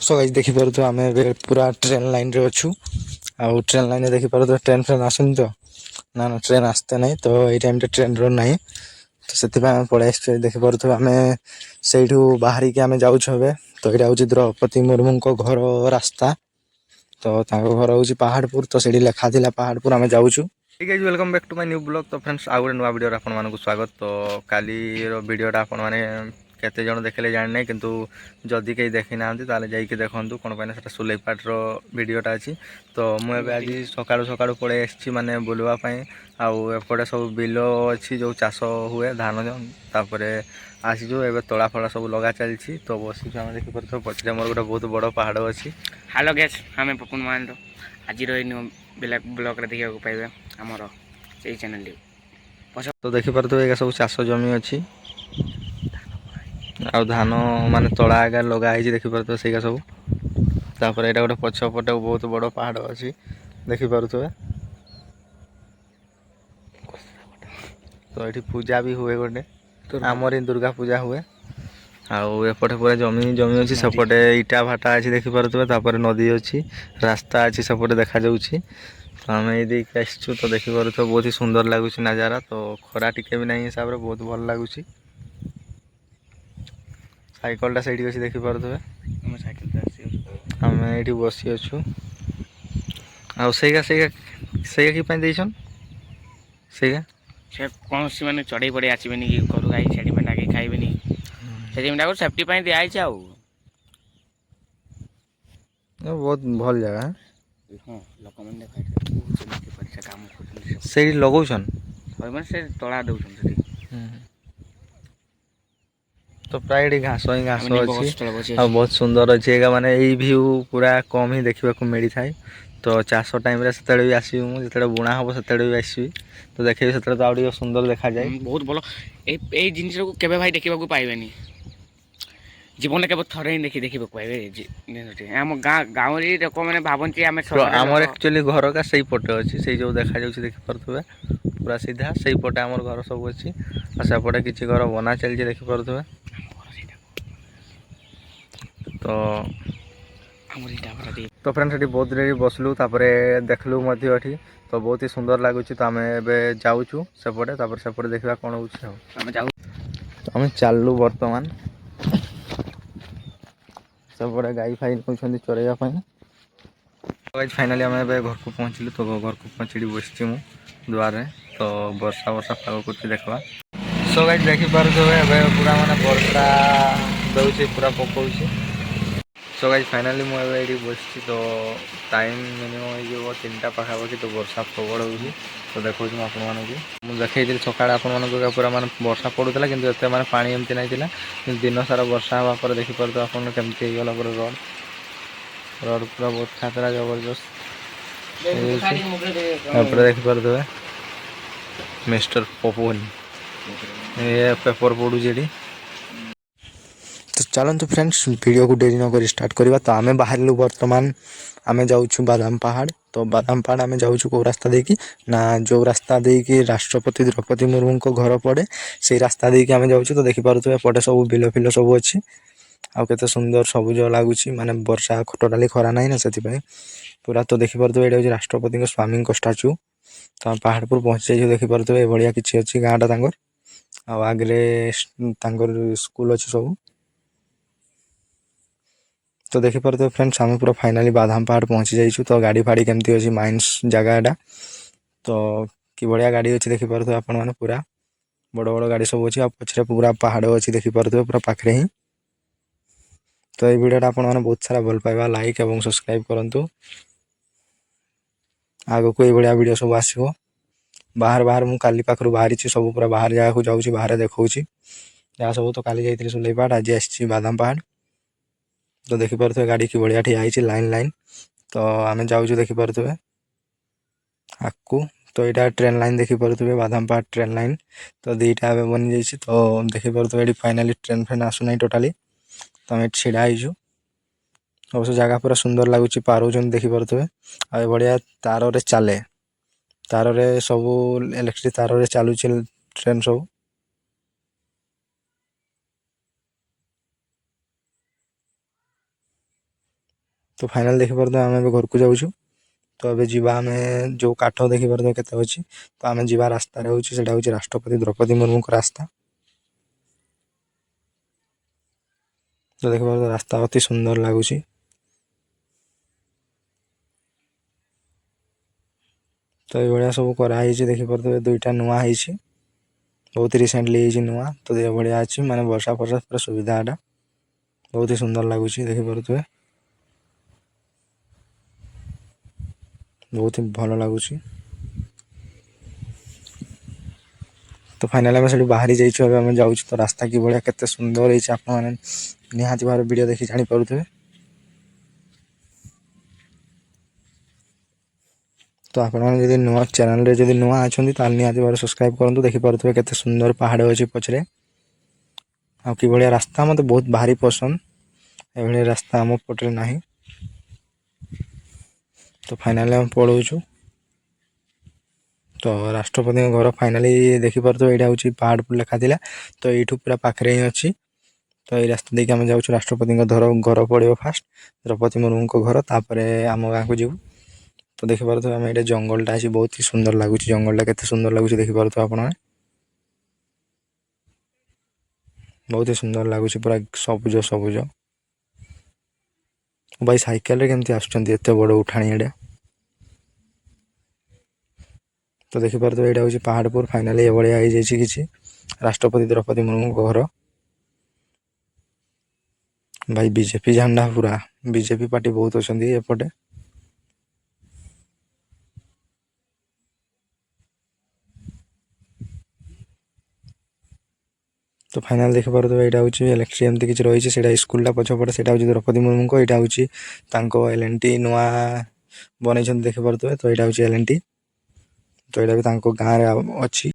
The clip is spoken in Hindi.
सो गाइस देखि पारुथो आमे पूरा ट्रेन लाइन रे अछु आ ट्रेन लाइन रे देखि पारुथो ट्रेन फ्रेन आसुन तो ना ना ट्रेन आस्ते नहीं तो एई टाइम रे ट्रेन रो नहीं तो सेति बा पळे आस्ते देखि पारुथो आमे सेइठू बाहरी के आमे जाउछ हबे तो एटा होची द्रौपदी मुर्मू को घर रास्ता तो ताको घर होची पहाड़पुर तो सेडी लेखा थिला पहाड़पुर आमे जाउछु। ठीक है welcome back to my new blog. तो फ्रेंड्स आ गुटे नुआ वीडियो आपन मानकु स्वागत। तो काली रो वीडियोटा आपन माने केते जण देखले जानि नै किंतु जदी कई देखि नांती ताले जाई के देखंतु कोन पयना सेटा सुलेपाट रो वीडियोटा अछि। तो मु एबे आज सकाळु सकाळु पळे एसछि माने बुलवा पई आउ एपटे सब बिलो अछि जो चाष हुए धान तापरे आसी जो एबे तोड़ा फळा सब लगा चलछि। तो बसी हम देखि परतो पछरे मोर गुटे बहुत बड़ पहाड़ अछि। हेलो गाइस हमें पपुन मानतो आज रो ब्लॉग रे देखिया को पाइबे हमरो सेही चैनल रे। तो देखि परतो एगा सब चाष जमी अछि आ धान माने तोड़ा आगे लगा है देखि पारुथबे सेगा सब तापर एटा गोटे पछ पटे बहुत बड़ पहाड़ अछि देखि पारुथबे। तो एठी पूजा भी हुए गोटे हमर दुर्गा पूजा हुए आउ एपटे पूरा जमी जमी अछि सपटे इटा भाटा अछि देखि पारुथबे तापर नदी अछि रास्ता अछि सपटे देखा जाउछि। तो हमें ए देख आछछु तो देखि पारुथबे बहुत ही सुंदर लागुछि नजारा। तो खरा टिके भी नहीं हिसाब रे बहुत भल लागुछि। साइकल टा साइड अछि देखि पारुथबे हम साइकिल पे आसी हमें एठी बसी अछु आ सेगा की पई दैछन सेगा से कोन सी माने चढ़ई पड़े आसीबेनी कि करू गाई छेडी मेंढा के खाइबेनी सेठी मेंढा को सेफ्टी पई दिया आइछ आउ बहुत भल जगह हां लोक मन खाइ के परीक्षा काम कर सेठी लगौछन होय मन से तोड़ा दउछन सेठी। तो प्राय घास ही घास अच्छी आ बस बहुत सुंदर अच्छी माने यही व्यू पूरा कम ही देखा मिली थाए। तो चाष टाइम रे सेतळे भी आसी मुझे बुणा हम सेतळे भी आसी तो देखिए से तो आउट सुंदर देखा जाए बहुत भलो ए जिनिस को केबे भाई देखिबा को पाइबेनी जीवन के थरे ही देखिबा को पाइबे हम गाँव रे लोक माने भाबंती आमे तो आमर एक्चुअली घर का सही पटे अच्छी से जो देखा जाउछि देखि परथबे पूरा सीधा सही पटे आमर घर सब अच्छी आ सेपटे किछि घर बना चलछि देखि परथबे। तो फ्रेंड्स एठी बहुत देरी बसलु तापरे देखलु मध्य एठी तो बहुत ही सुंदर लागुछि। तो आमे एबे जाउछु सेपटे तापर सेपटे देखबा कोन होउछि आमे जाउ तो आमे चाललु वर्तमान सेपटे गाई फाई नउछन्ती चरेया पई। गाइस फाइनली आमे एबे घर को पहुंचलु तो घर को पहुंचडी बसछि मु द्वार रे तो वर्षा वर्षा पाग करछि देखबा। सो गाइस देखि पारुथबे एबे पूरा माने वर्षा दउछि पूरा पकोछि। सो गाइस फाइनली मु एबे एठी बसछि तो टाइम मिनिमम हे जो 3टा पाखा बखि तो वर्षा प्रबल होउछि। तो देखौ हम आपन माने कि मु देखै दिल सकाळ आपन माने को पूरा माने वर्षा पडुतला किंतु एते माने पानी एमति नै थिला दिन सारा वर्षा हवा पर देखि परतो आपन केमति हे गला पर रोड पूरा बहुत खतरा जबरदस्त ऊपर देखि परतो मिस्टर पपुन ये पेपर पडु जेडी। तो चलंतु फ्रेंड्स वीडियो को देरी न कर स्टार्ट करबा। तो आमे बाहरलु वर्तमान आमे जाउछु बादाम पहाड़ तो बादाम पहाड़ आमे जाउछु को रास्ता देकी ना जो रास्ता देकी राष्ट्रपति द्रौपदी मुर्मू को घर पड़े से रास्ता देकी आमे जाउछु। तो देखि पारुथबे पटे सब बिलो फिलो सब अछि आ केते सुंदर सबुज लागुछि माने वर्षा टोटाली खरा नाही ना सेति पय पूरा। तो देखि पारुथबे एटा होछि राष्ट्रपति को स्वामी को स्टैचू तो पहाड़ पर पहुंचे जे देखि पारुथबे बढ़िया किछि अछि गाँटा तांगर आ आगरे तांगर स्कूल अछि सब। तो देखि परते फ्रेंड्स हम पूरा फाइनली बादाम पहाड़ पहुंची जाइछु। तो गाड़ी फाड़ी केमती अछि माइंस जगह एटा तो कि बढ़िया गाड़ी अछि देखि परते आपण माने पूरा बड़ बड़ गाड़ी सब अछि आ पछरे पूरा पहाड़ अछि देखि परते पूरा पाखरे ही। तो ए वीडियो आपण माने बहुत सारा भल पाइबा लाइक एवं सब्सक्राइब करंतु आगो कोई बढ़िया वीडियो सब आसीबो। बाहर बाहर मु काली पाखरु बाहरी छी सब पूरा बाहर जागा को जाउछी बाहर देखौछी या सब तो काली जाइतरी सुलेपाट आज आसी बादाम पहाड़। तो देखि परथे गाड़ी की बढ़िया ठिया आइछि लाइन लाइन तो आमे जाउछु देखि परथे आकु। तो एटा ट्रेन लाइन देखि परथे बादाम पहाड़ ट्रेन लाइन तो दीटा बे बनि जाइछि। तो देखि परथे एडी फाइनली ट्रेन फेन आसु नै टोटाली तो हम छिडा आइछु अवश्य जगह पूरा सुंदर लागुछि पारो जन देखि परथे आ बढ़िया तारो रे चाले तारो रे सब इलेक्ट्रिक तारो रे चालू छै ट्रेन सब। ତ ଫାଇନାଲ ଦେଖିପାରୁଥିବେ ଆମେ ଏବେ ଘରକୁ ଯାଉଛୁ। ତ ଏବେ ଯିବା ଆମେ ଯେଉଁ କାଠ ଦେଖିପାରୁଥିବେ କେତେ ଅଛି। ତ ଆମେ ଯିବା ରାସ୍ତାରେ ହେଉଛି ସେଇଟା ହେଉଛି ରାଷ୍ଟ୍ରପତି ଦ୍ରୌପଦୀ ମୁର୍ମୁଙ୍କ ରାସ୍ତା। ତ ଦେଖିପାରୁଥିବେ ରାସ୍ତା ଅତି ସୁନ୍ଦର ଲାଗୁଛି। ତ ଏଇଭଳିଆ ସବୁ କରାହେଇଛି ଦେଖିପାରୁଥିବେ, ଦୁଇଟା ନୂଆ ହେଇଛି, ବହୁତ ରିସେଣ୍ଟଲି ହେଇଛି ନୂଆ। ତ ଏଭଳିଆ ଅଛି ମାନେ ବର୍ଷା ଫର୍ଷା ପୁରା ସୁବିଧା ଏଟା, ବହୁତ ହି ସୁନ୍ଦର ଲାଗୁଛି ଦେଖିପାରୁଥିବେ, ବହୁତ ହି ଭଲ ଲାଗୁଛି। ତ ଫାଇନାଲି ଆମେ ସେଠୁ ବାହାରି ଯାଇଛୁ, ଏବେ ଆମେ ଯାଉଛୁ। ତ ରାସ୍ତା କିଭଳିଆ କେତେ ସୁନ୍ଦର ହେଇଛି ଆପଣମାନେ ନିହାତି ଭାବରେ ଭିଡ଼ିଓ ଦେଖି ଜାଣିପାରୁଥିବେ। ତ ଆପଣମାନେ ଯଦି ନୂଆ ଚ୍ୟାନେଲରେ ଯଦି ନୂଆ ଅଛନ୍ତି ତାହେଲେ ନିହାତି ଭାବରେ ସବସ୍କ୍ରାଇବ୍ କରନ୍ତୁ। ଦେଖିପାରୁଥିବେ କେତେ ସୁନ୍ଦର ପାହାଡ଼ ଅଛି ପଛରେ, ଆଉ କିଭଳିଆ ରାସ୍ତା ମୋତେ ବହୁତ ଭାରି ପସନ୍ଦ। ଏଭଳିଆ ରାସ୍ତା ଆମ ପଟରେ ନାହିଁ। ତ ଫାଇନାଲି ଆମେ ପଳଉଛୁ। ତ ରାଷ୍ଟ୍ରପତିଙ୍କ ଘର ଫାଇନାଲି ଦେଖିପାରୁଥିବେ, ଏଇଟା ହେଉଛି ପାହାଡ଼ପୁର ଲେଖାଥିଲା। ତ ଏଇଠୁ ପୁରା ପାଖରେ ହିଁ ଅଛି। ତ ଏଇ ରାସ୍ତା ଦେଇକି ଆମେ ଯାଉଛୁ। ରାଷ୍ଟ୍ରପତିଙ୍କ ଘର ପଡ଼ିବ ଫାଷ୍ଟ, ଦ୍ରୌପଦୀ ମୁର୍ମୁଙ୍କ ଘର, ତାପରେ ଆମ ଗାଁକୁ ଯିବୁ। ତ ଦେଖିପାରୁଥିବେ ଆମେ ଏଇଟା ଜଙ୍ଗଲଟା ଅଛି, ବହୁତ ହି ସୁନ୍ଦର ଲାଗୁଛି। ଜଙ୍ଗଲଟା କେତେ ସୁନ୍ଦର ଲାଗୁଛି ଦେଖିପାରୁଥିବେ ଆପଣମାନେ, ବହୁତ ହି ସୁନ୍ଦର ଲାଗୁଛି, ପୁରା ସବୁଜ ସବୁଜ। ଭାଇ ସାଇକେଲରେ କେମିତି ଆସୁଛନ୍ତି ଏତେ ବଡ଼ ଉଠାଣିଆଟା। ତ ଦେଖିପାରୁଥିବେ ଏଇଟା ହେଉଛି ପାହାଡ଼ପୁର। ଫାଇନାଲି ଏଭଳିଆ ହେଇଯାଇଛି କିଛି, ରାଷ୍ଟ୍ରପତି ଦ୍ରୌପଦୀ ମୁର୍ମୁଙ୍କ ଘର। ଭାଇ ବିଜେପି ଝାଣ୍ଡା, ପୁରା ବିଜେପି ପାର୍ଟି ବହୁତ ଅଛନ୍ତି ଏପଟେ। ତ ଫାଇନାଲ ଦେଖିପାରୁଥିବେ ଏଇଟା ହେଉଛି ଇଲେକ୍ଟ୍ରି ଏମିତି କିଛି ରହିଛି, ସେଇଟା ସ୍କୁଲଟା ପଛପଟେ, ସେଇଟା ହେଉଛି ଦ୍ରୌପଦୀ ମୁର୍ମୁଙ୍କ, ଏଇଟା ହେଉଛି ତାଙ୍କ L&T ନୂଆ ବନେଇଛନ୍ତି ଦେଖିପାରୁଥିବେ। ତ ଏଇଟା ହେଉଛି L&T, ତ ଏଇଟା ବି ତାଙ୍କ ଗାଁରେ ଅଛି।